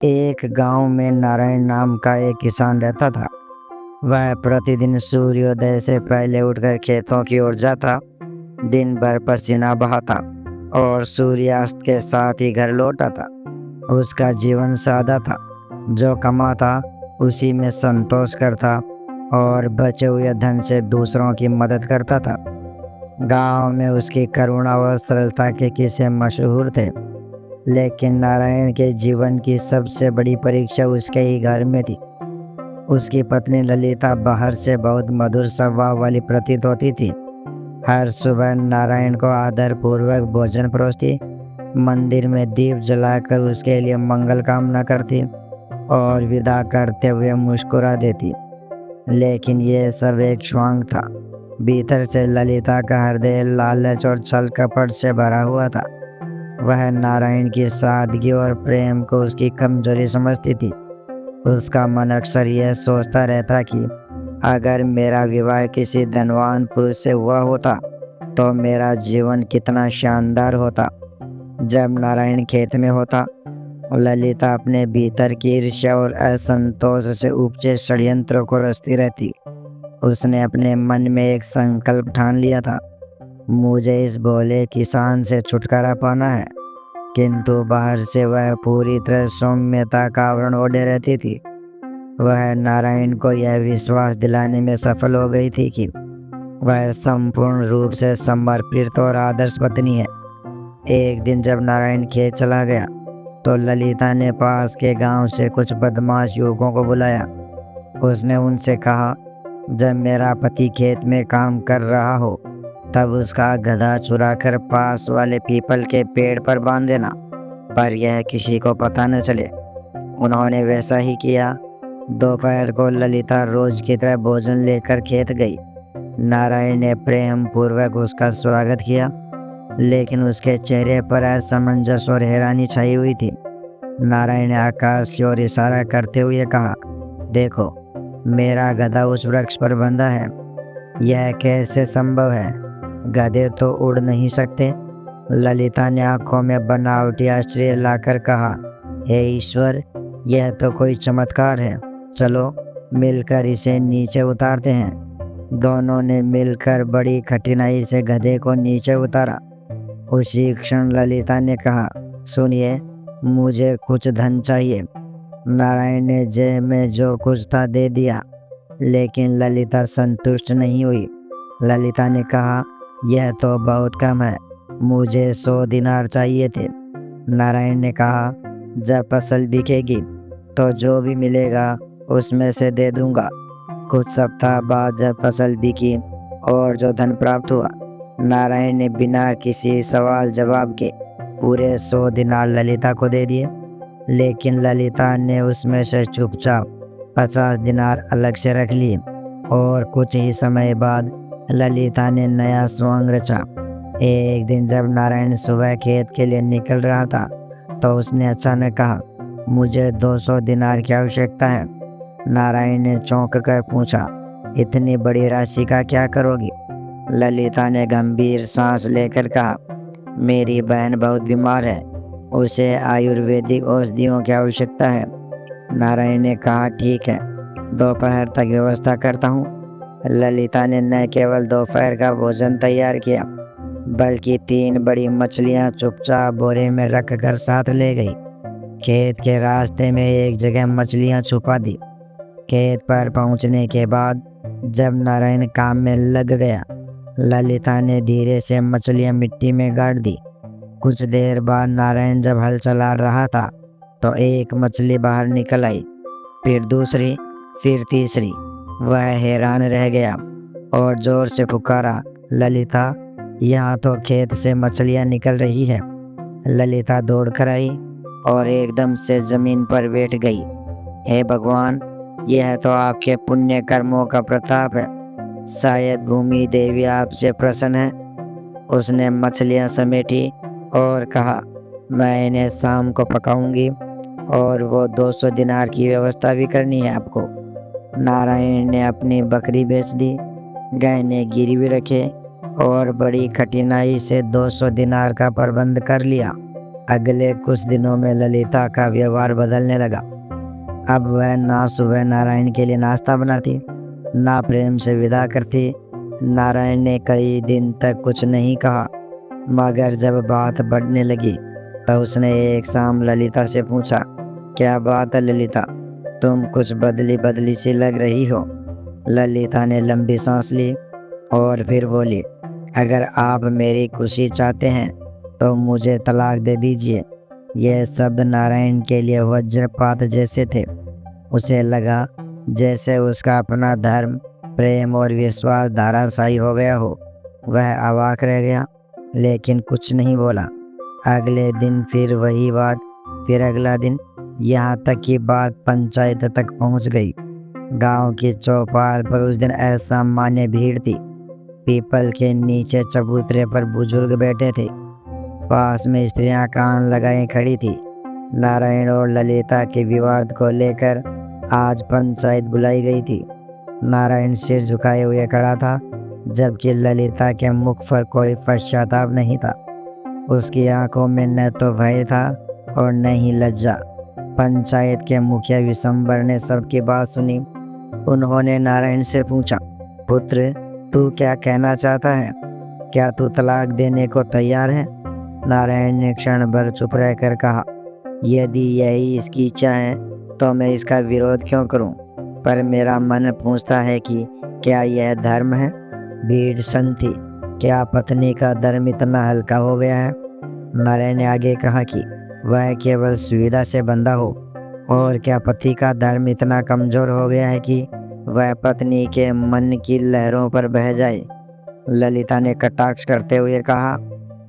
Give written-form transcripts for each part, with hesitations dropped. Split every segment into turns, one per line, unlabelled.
एक गांव में नारायण नाम का एक किसान रहता था। वह प्रतिदिन सूर्योदय से पहले उठकर खेतों की ओर जाता, दिन भर पसीना बहाता और सूर्यास्त के साथ ही घर लौट आता। उसका जीवन सादा था, जो कमाता उसी में संतोष करता और बचे हुए धन से दूसरों की मदद करता था। गांव में उसकी करुणा और सरलता के किस्से मशहूर थे, लेकिन नारायण के जीवन की सबसे बड़ी परीक्षा उसके ही घर में थी। उसकी पत्नी ललिता बाहर से बहुत मधुर स्वभाव वाली प्रतीत होती थी। हर सुबह नारायण को आदरपूर्वक भोजन परोसती, मंदिर में दीप जलाकर उसके लिए मंगल कामना करती और विदा करते हुए मुस्कुरा देती। लेकिन ये सब एक स्वांग था। भीतर से ललिता का हृदय लालच और छल कपट से भरा हुआ था। वह नारायण की सादगी और प्रेम को उसकी कमजोरी समझती थी। उसका मन अक्सर यह सोचता रहता कि अगर मेरा विवाह किसी धनवान पुरुष से हुआ होता तो मेरा जीवन कितना शानदार होता। जब नारायण खेत में होता, ललिता अपने भीतर की ईर्ष्या और असंतोष से उपजे षड्यंत्रों को रचती रहती। उसने अपने मन में एक संकल्प ठान लिया था, मुझे इस भोले किसान से छुटकारा पाना है। किंतु बाहर से वह पूरी तरह सौम्यता का आवरण ओढ़े रहती थी। वह नारायण को यह विश्वास दिलाने में सफल हो गई थी कि वह संपूर्ण रूप से समर्पित और आदर्श पत्नी है। एक दिन जब नारायण खेत चला गया तो ललिता ने पास के गांव से कुछ बदमाश युवकों को बुलाया। उसने उनसे कहा, जब मेरा पति खेत में काम कर रहा हो तब उसका गधा चुराकर पास वाले पीपल के पेड़ पर बांध देना, पर यह किसी को पता न चले। उन्होंने वैसा ही किया। दोपहर को ललिता रोज की तरह भोजन लेकर खेत गई। नारायण ने प्रेम पूर्वक उसका स्वागत किया, लेकिन उसके चेहरे पर असमंजस और हैरानी छाई हुई थी। नारायण ने आकाश की ओर इशारा करते हुए कहा, देखो, मेरा गधा उस वृक्ष पर बंधा है। यह कैसे संभव है? गधे तो उड़ नहीं सकते। ललिता ने आंखों में बनावटी आश्चर्य लाकर कहा, हे ईश्वर, यह तो कोई चमत्कार है। चलो मिलकर इसे नीचे उतारते हैं। दोनों ने मिलकर बड़ी कठिनाई से गधे को नीचे उतारा। उसी क्षण ललिता ने कहा, सुनिए, मुझे कुछ धन चाहिए। नारायण ने जेब में जो कुछ था दे दिया, लेकिन ललिता संतुष्ट नहीं हुई। ललिता ने कहा, यह तो बहुत कम है, मुझे 100 दिनार चाहिए थे। नारायण ने कहा, जब फसल बिकेगी तो जो भी मिलेगा उसमें से दे दूंगा। कुछ सप्ताह बाद जब फसल बिकी और जो धन प्राप्त हुआ, नारायण ने बिना किसी सवाल जवाब के पूरे 100 दिनार ललिता को दे दिए। लेकिन ललिता ने उसमें से चुपचाप 50 दिनार अलग से रख लिए और कुछ ही समय बाद ललिता ने नया स्वांग रचा। एक दिन जब नारायण सुबह खेत के लिए निकल रहा था तो उसने अचानक कहा, मुझे 200 दिनार की आवश्यकता है। नारायण ने चौंक कर पूछा, इतनी बड़ी राशि का क्या करोगी? ललिता ने गंभीर सांस लेकर कहा, मेरी बहन बहुत बीमार है, उसे आयुर्वेदिक औषधियों की आवश्यकता है। नारायण ने कहा, ठीक है, दोपहर तक व्यवस्था करता हूँ। ललिता ने न केवल दोपहर का भोजन तैयार किया, बल्कि 3 बड़ी मछलियाँ चुपचाप बोरे में रखकर साथ ले गई। खेत के रास्ते में एक जगह मछलियाँ छुपा दी। खेत पर पहुँचने के बाद जब नारायण काम में लग गया, ललिता ने धीरे से मछलियाँ मिट्टी में गाड़ दी। कुछ देर बाद नारायण जब हल चला रहा था तो एक मछली बाहर निकल आई, फिर दूसरी, फिर तीसरी। वह हैरान रह गया और जोर से पुकारा, ललिता, यहाँ तो खेत से मछलियाँ निकल रही है। ललिता दौड़कर आई और एकदम से जमीन पर बैठ गई। हे भगवान, यह तो आपके पुण्य कर्मों का प्रताप है। शायद भूमि देवी आपसे प्रसन्न है। उसने मछलियाँ समेटी और कहा, मैं इन्हें शाम को पकाऊंगी और वो 200 दिनार की व्यवस्था भी करनी है आपको। नारायण ने अपनी बकरी बेच दी, गहने गिरवी रखे और बड़ी कठिनाई से 200 दिनार का प्रबंध कर लिया। अगले कुछ दिनों में ललिता का व्यवहार बदलने लगा। अब वह ना सुबह नारायण के लिए नाश्ता बनाती, ना प्रेम से विदा करती। नारायण ने कई दिन तक कुछ नहीं कहा, मगर जब बात बढ़ने लगी तो उसने एक शाम ललिता से पूछा, क्या बात है ललिता, तुम कुछ बदली बदली सी लग रही हो। ललिता ने लंबी सांस ली और फिर बोली, अगर आप मेरी खुशी चाहते हैं तो मुझे तलाक दे दीजिए। यह शब्द नारायण के लिए वज्रपात जैसे थे। उसे लगा जैसे उसका अपना धर्म, प्रेम और विश्वास धराशायी हो गया हो। वह अवाक रह गया, लेकिन कुछ नहीं बोला। अगले दिन फिर वही बात, फिर अगला दिन, यहाँ तक कि बात पंचायत तक पहुँच गई। गांव की चौपाल पर उस दिन असामान्य भीड़ थी। पीपल के नीचे चबूतरे पर बुजुर्ग बैठे थे, पास में स्त्रियां कान लगाए खड़ी थी। नारायण और ललिता के विवाद को लेकर आज पंचायत बुलाई गई थी। नारायण सिर झुकाए हुए खड़ा था, जबकि ललिता के मुख पर कोई पश्चाताप नहीं था। उसकी आंखों में न तो भय था और न ही लज्जा। पंचायत के मुखिया विशंबर ने सबकी बात सुनी। उन्होंने नारायण से पूछा, पुत्र, तू क्या कहना चाहता है? क्या तू तलाक देने को तैयार है? नारायण ने क्षण भर चुप रहकर कहा, यदि यही इसकी इच्छा है तो मैं इसका विरोध क्यों करूं? पर मेरा मन पूछता है कि क्या यह धर्म है? भीड़ सन थी। क्या पत्नी का धर्म इतना हल्का हो गया है? नारायण ने आगे कहा कि वह केवल सुविधा से बंधा हो, और क्या पति का धर्म इतना कमजोर हो गया है कि वह पत्नी के मन की लहरों पर बह जाए? ललिता ने कटाक्ष करते हुए कहा,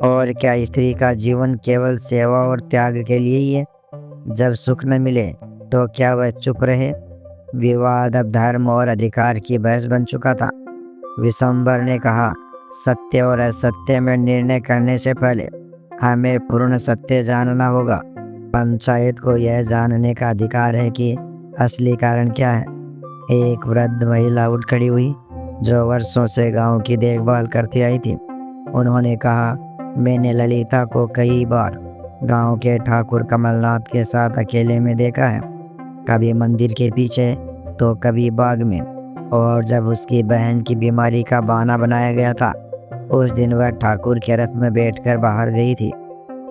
और क्या स्त्री का जीवन केवल सेवा और त्याग के लिए ही है? जब सुख न मिले तो क्या वह चुप रहे? विवाद अब धर्म और अधिकार की बहस बन चुका था। विशंबर ने कहा, सत्य और असत्य में निर्णय करने से पहले हमें पूर्ण सत्य जानना होगा। पंचायत को यह जानने का अधिकार है कि असली कारण क्या है। एक वृद्ध महिला उठ खड़ी हुई, जो वर्षों से गांव की देखभाल करती आई थी। उन्होंने कहा, मैंने ललिता को कई बार गांव के ठाकुर कमलनाथ के साथ अकेले में देखा है, कभी मंदिर के पीछे तो कभी बाग में। और जब उसकी बहन की बीमारी का बहाना बनाया गया था, उस दिन वह ठाकुर के रथ में बैठकर बाहर गई थी।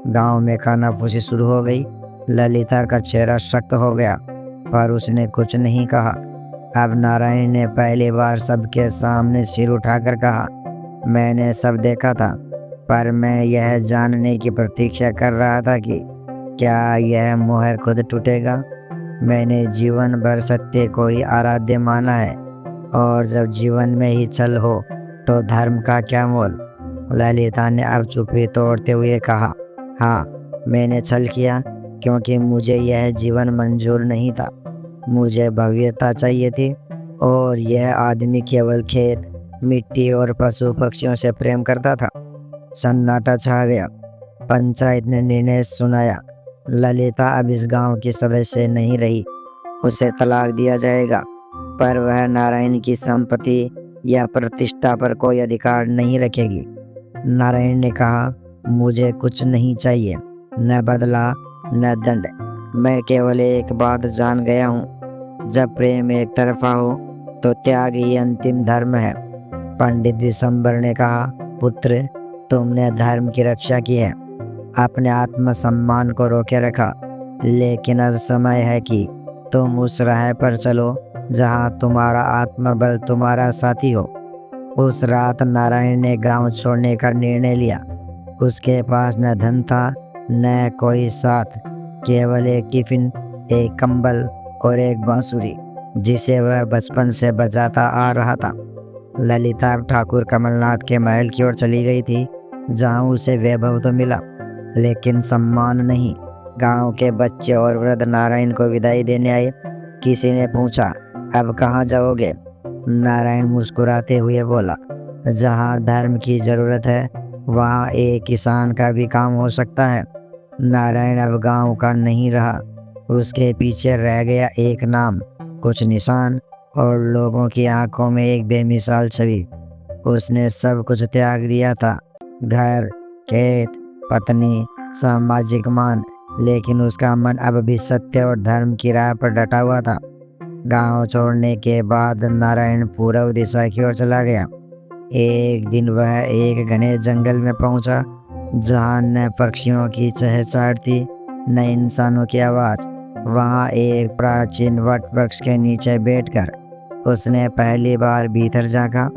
गांव में खानाफूसी शुरू हो गई। ललिता का चेहरा सख्त हो गया, पर उसने कुछ नहीं कहा। अब नारायण ने पहली बार सबके सामने सिर उठाकर कहा, मैंने सब देखा था, पर मैं यह जानने की प्रतीक्षा कर रहा था कि क्या यह मोह खुद टूटेगा। मैंने जीवन भर सत्य को ही आराध्य माना है, और जब जीवन में ही छल हो तो धर्म का क्या मोल। ललिता ने अब चुप्पी तोड़ते हुए कहा, हाँ, मैंने छल किया, क्योंकि मुझे यह जीवन मंजूर नहीं था। मुझे भव्यता चाहिए थी, और यह आदमी केवल खेत, मिट्टी और पशु पक्षियों से प्रेम करता था। सन्नाटा छा गया। पंचायत ने निर्णय सुनाया, ललिता अब इस गांव की सदस्य नहीं रही। उसे तलाक दिया जाएगा, पर वह नारायण की संपत्ति या प्रतिष्ठा पर कोई अधिकार नहीं रखेगी। नारायण ने कहा, मुझे कुछ नहीं चाहिए, न बदला न दंड। मैं केवल एक बात जान गया हूँ, जब प्रेम एक तरफा हो तो त्याग ही अंतिम धर्म है। पंडित विशंबर ने कहा, पुत्र, तुमने धर्म की रक्षा की है, अपने आत्मसम्मान को रोके रखा, लेकिन अब समय है कि तुम उस राह पर चलो जहाँ तुम्हारा आत्मबल तुम्हारा साथी हो। उस रात नारायण ने गांव छोड़ने का निर्णय लिया। उसके पास न धन था, न कोई साथ, केवल एक टिफिन, एक कंबल और एक बांसुरी, जिसे वह बचपन से बजाता आ रहा था। ललिता ठाकुर कमलनाथ के महल की ओर चली गई थी, जहाँ उसे वैभव तो मिला, लेकिन सम्मान नहीं। गांव के बच्चे और वृद्ध नारायण को विदाई देने आए। किसी ने पूछा, अब कहाँ जाओगे? नारायण मुस्कुराते हुए बोला, जहाँ धर्म की जरूरत है वहाँ एक किसान का भी काम हो सकता है। नारायण अब गांव का नहीं रहा। उसके पीछे रह गया एक नाम, कुछ निशान और लोगों की आंखों में एक बेमिसाल छवि। उसने सब कुछ त्याग दिया था, घर, खेत, पत्नी, सामाजिक मान, लेकिन उसका मन अब भी सत्य और धर्म की राह पर डटा हुआ था। गांव छोड़ने के बाद नारायण पूर्व दिशा की ओर चला गया। एक दिन वह एक घने जंगल में पहुंचा, जहां न पक्षियों की चहचहाट थी न इंसानों की आवाज़। वहां एक प्राचीन वट वृक्ष के नीचे बैठकर उसने पहली बार भीतर झांका।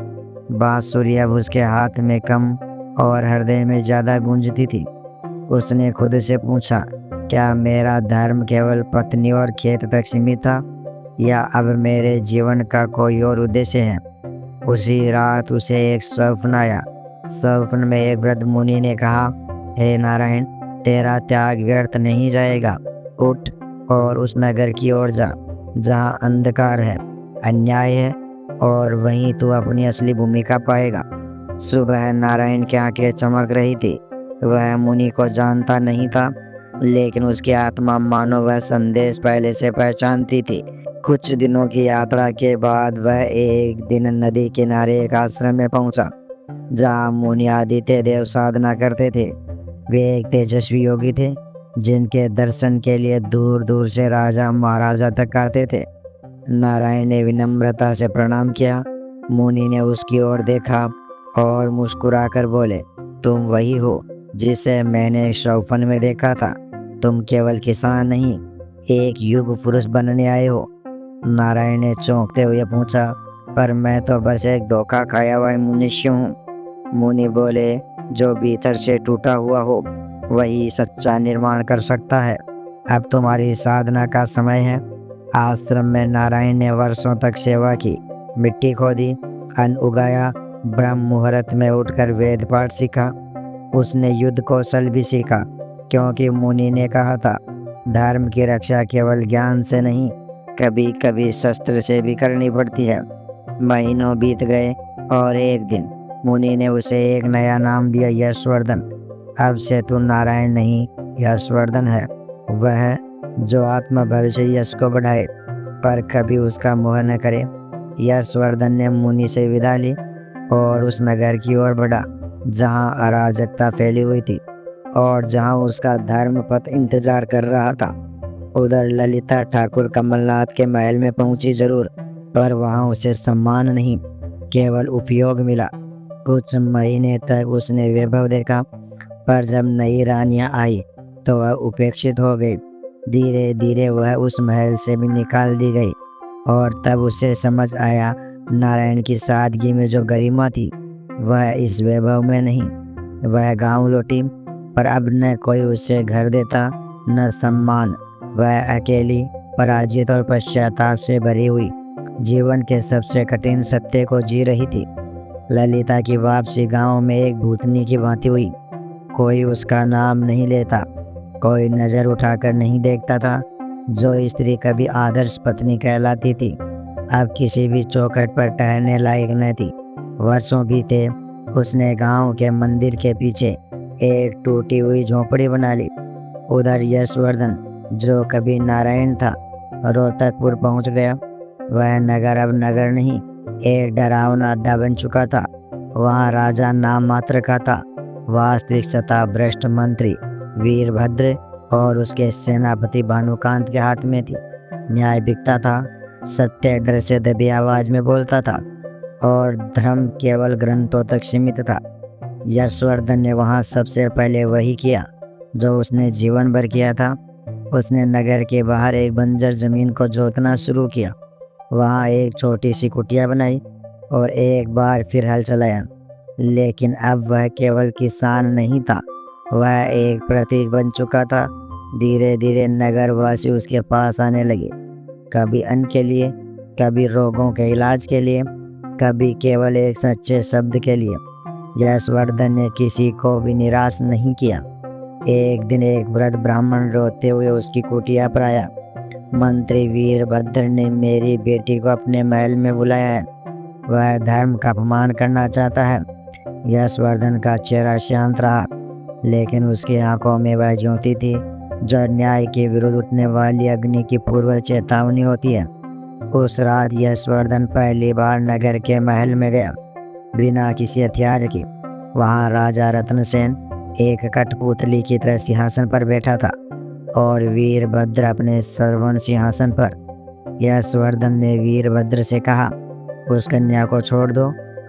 बांसुरी अब उसके हाथ में कम और हृदय में ज़्यादा गूंजती थी। उसने खुद से पूछा, क्या मेरा धर्म केवल पत्नी और खेत तक सीमित था, या अब मेरे जीवन का कोई और उद्देश्य है? उसी रात उसे एक स्वप्न आया। स्वप्न में एक वृद्ध मुनि ने कहा, हे नारायण, तेरा त्याग व्यर्थ नहीं जाएगा। उठ और उस नगर की ओर जा जहाँ अंधकार है, अन्याय है, और वहीं तू अपनी असली भूमिका पाएगा। सुबह नारायण की आंखें चमक रही थी। वह मुनि को जानता नहीं था, लेकिन उसकी आत्मा मानो वह संदेश पहले से पहचानती थी। कुछ दिनों की यात्रा के बाद वह एक दिन नदी किनारे एक आश्रम में पहुंचा, जहाँ मुनि आदित्य देव साधना करते थे। वे एक तेजस्वी योगी थे, जिनके दर्शन के लिए दूर दूर से राजा महाराजा तक आते थे। नारायण ने विनम्रता से प्रणाम किया। मुनि ने उसकी ओर देखा और मुस्कुराकर बोले, तुम वही हो जिसे मैंने स्वप्न में देखा था। तुम केवल किसान नहीं, एक युग पुरुष बनने आए हो। नारायण ने चौंकते हुए पूछा, पर मैं तो बस एक धोखा खाया हुआ मनुष्य हूँ। मुनि बोले, जो भीतर से टूटा हुआ हो वही सच्चा निर्माण कर सकता है। अब तुम्हारी साधना का समय है। आश्रम में नारायण ने वर्षों तक सेवा की, मिट्टी खोदी, अन्न उगाया, ब्रह्म मुहूर्त में उठकर वेद पाठ सीखा। उसने युद्ध कौशल भी सीखा, क्योंकि मुनि ने कहा था, धर्म की रक्षा केवल ज्ञान से नहीं, कभी कभी शस्त्र से भी करनी पड़ती है। महीनों बीत गए और एक दिन मुनि ने उसे एक नया नाम दिया, यशवर्धन। अब से तू नारायण नहीं, यशवर्धन है। वह जो आत्मबल से यश को बढ़ाए, पर कभी उसका मोह न करे। यशवर्धन ने मुनि से विदा ली और उस नगर की ओर बढ़ा जहाँ अराजकता फैली हुई थी और जहाँ उसका धर्मपथ इंतजार कर रहा था। उधर ललिता ठाकुर कमलनाथ के महल में पहुंची जरूर, पर वहाँ उसे सम्मान नहीं, केवल उपयोग मिला। कुछ महीने तक उसने वैभव देखा, पर जब नई रानियां आई तो वह उपेक्षित हो गई। धीरे धीरे वह उस महल से भी निकाल दी गई, और तब उसे समझ आया, नारायण की सादगी में जो गरिमा थी वह इस वैभव में नहीं। वह गांव लौटी, पर अब न कोई उसे घर देता न सम्मान। वह अकेली, पराजित और पश्चाताप से भरी हुई जीवन के सबसे कठिन सत्य को जी रही थी। ललिता की वापसी गांव में एक भूतनी की भांति हुई। कोई उसका नाम नहीं लेता, कोई नज़र उठाकर नहीं देखता था। जो स्त्री कभी आदर्श पत्नी कहलाती थी, अब किसी भी चौखट पर ठहरने लायक न थी। वर्षों बीते, उसने गांव के मंदिर के पीछे एक टूटी हुई झोंपड़ी बना ली। उधर यशवर्धन, जो कभी नारायण था, रोहतकपुर पहुंच गया। वह नगर अब नगर नहीं, एक डरावना अड्डा बन चुका था। वहाँ राजा नाम मात्र का था, वास्तविक सत्ता भ्रष्ट मंत्री वीरभद्र और उसके सेनापति भानुकांत के हाथ में थी। न्याय बिकता था, सत्य डर से दबी आवाज में बोलता था, और धर्म केवल ग्रंथों तक सीमित था। यशवर्धन ने वहाँ सबसे पहले वही किया जो उसने जीवन भर किया था। उसने नगर के बाहर एक बंजर जमीन को जोतना शुरू किया। वहाँ एक छोटी सी कुटिया बनाई और एक बार फिर हल चलाया। लेकिन अब वह केवल किसान नहीं था, वह एक प्रतीक बन चुका था। धीरे धीरे नगरवासी उसके पास आने लगे, कभी अन्न के लिए, कभी रोगों के इलाज के लिए, कभी केवल एक सच्चे शब्द के लिए। यशवर्धन ने किसी को भी निराश नहीं किया। एक दिन एक वृद्ध ब्राह्मण रोते हुए उसकी कुटिया पर आया। मंत्री वीरभद्र ने मेरी बेटी को अपने महल में बुलाया है, वह धर्म का अपमान करना चाहता है। यशवर्धन का चेहरा शांत रहा, लेकिन उसकी आंखों में वह ज्योति थी जो न्याय के विरुद्ध उठने वाली अग्नि की पूर्व चेतावनी होती है। उस रात यशवर्धन पहली बार नगर के महल में गया, बिना किसी हथियार के। वहाँ राजा रत्नसेन एक कठपुतली की तरह सिंहासन पर बैठा था और वीरभद्र अपने श्रवण सिंहासन पर। यशवर्धन ने वीरभद्र से कहा, उस कन्या को छोड़ दो,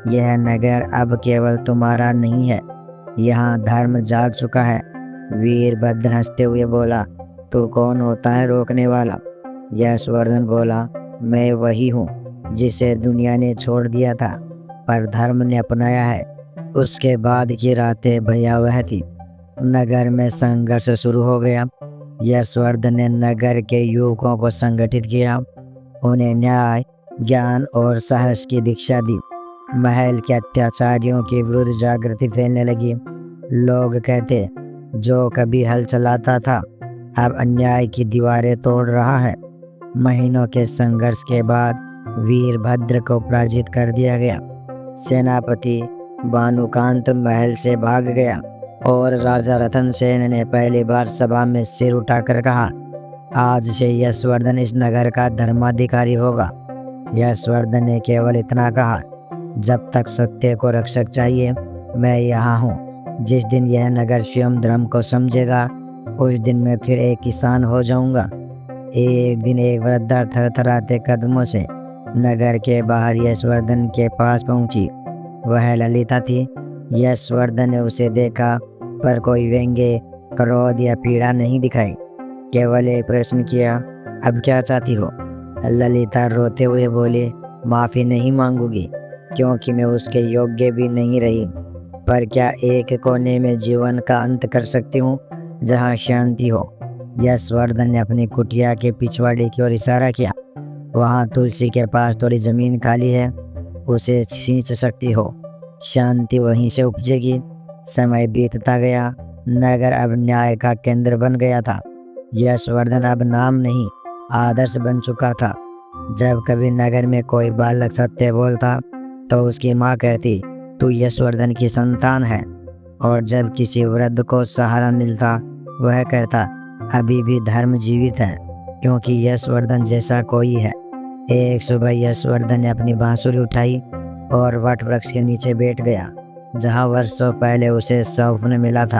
यह नगर अब केवल तुम्हारा नहीं है, यहाँ धर्म जाग चुका है। वीरभद्र हंसते हुए बोला, तू कौन होता है रोकने वाला? यशवर्धन बोला, मैं वही हूँ जिसे दुनिया ने छोड़ दिया था पर धर्म ने अपनाया है। उसके बाद की रातें भयावह थी। नगर में संघर्ष शुरू हो गया। यशवर्धन ने नगर के युवकों को संगठित किया, उन्हें न्याय, ज्ञान और साहस की दीक्षा दी। महल के अत्याचारियों के विरुद्ध जागृति फैलने लगी। लोग कहते, जो कभी हल चलाता था अब अन्याय की दीवारें तोड़ रहा है। महीनों के संघर्ष के बाद वीरभद्र को पराजित कर दिया गया। सेनापति भानुकांत महल से भाग गया और राजा रतन सेन ने पहली बार सभा में सिर उठाकर कहा, आज से यशवर्धन इस नगर का धर्माधिकारी होगा। यशवर्धन ने केवल इतना कहा, जब तक सत्य को रक्षक चाहिए मैं यहाँ हूँ। जिस दिन यह नगर स्वयं धर्म को समझेगा उस दिन मैं फिर एक किसान हो जाऊंगा। एक दिन एक वृद्धा थरथराते कदमों से नगर के बाहर यशवर्धन के पास पहुंची। वह ललिता थी। यशवर्धन ने उसे देखा पर कोई व्यंग्य, क्रोध या पीड़ा नहीं दिखाई। केवल एक प्रश्न किया, अब क्या चाहती हो? ललिता रोते हुए बोली, माफ़ी नहीं मांगूंगी क्योंकि मैं उसके योग्य भी नहीं रही, पर क्या एक कोने में जीवन का अंत कर सकती हूँ जहाँ शांति हो। यशवर्धन ने अपनी कुटिया के पिछवाड़े की ओर इशारा किया, वहाँ तुलसी के पास थोड़ी जमीन खाली है, उसे सींच सकती हो, शांति वहीं से उपजेगी। समय बीतता गया। नगर अब न्याय का केंद्र बन गया था। यशवर्धन अब नाम नहीं आदर्श बन चुका था। जब कभी नगर में कोई बालक सत्य बोलता तो उसकी माँ कहती, तू यशवर्धन की संतान है। और जब किसी वृद्ध को सहारा मिलता वह कहता, अभी भी धर्म जीवित है क्योंकि यशवर्धन जैसा कोई है। एक सुबह यशवर्धन ने अपनी बांसुरी उठाई और वट वृक्ष के नीचे बैठ गया जहाँ वर्षों पहले उसे स्वप्न मिला था,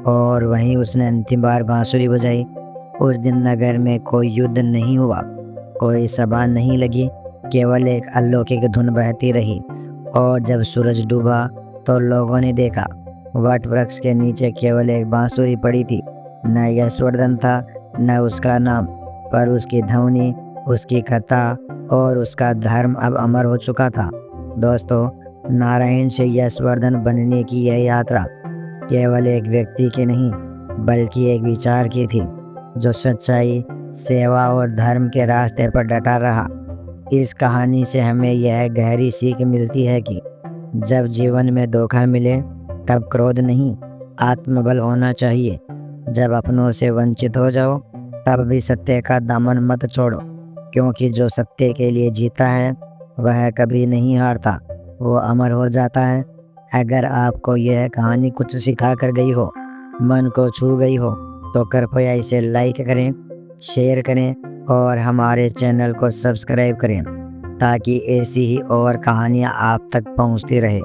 और वहीं उसने अंतिम बार बांसुरी बजाई। उस दिन नगर में कोई युद्ध नहीं हुआ, कोई सभा नहीं लगी, केवल एक अलौकिक धुन बहती रही। और जब सूरज डूबा तो लोगों ने देखा वट वृक्ष के नीचे केवल एक बांसुरी पड़ी थी। न यशवर्धन था न उसका नाम, पर उसकी ध्वनि, उसकी कथा और उसका धर्म अब अमर हो चुका था। दोस्तों, नारायण से यशवर्धन बनने की यह यात्रा केवल एक व्यक्ति की नहीं बल्कि एक विचार की थी, जो सच्चाई, सेवा और धर्म के रास्ते पर डटा रहा। इस कहानी से हमें यह गहरी सीख मिलती है कि जब जीवन में धोखा मिले तब क्रोध नहीं, आत्मबल होना चाहिए। जब अपनों से वंचित हो जाओ तब भी सत्य का दामन मत छोड़ो, क्योंकि जो सत्य के लिए जीता है वह कभी नहीं हारता, वो अमर हो जाता है। अगर आपको यह कहानी कुछ सिखा कर गई हो, मन को छू गई हो, तो कृपया इसे लाइक करें, शेयर करें और हमारे चैनल को सब्सक्राइब करें ताकि ऐसी ही और कहानियाँ आप तक पहुँचती रहे।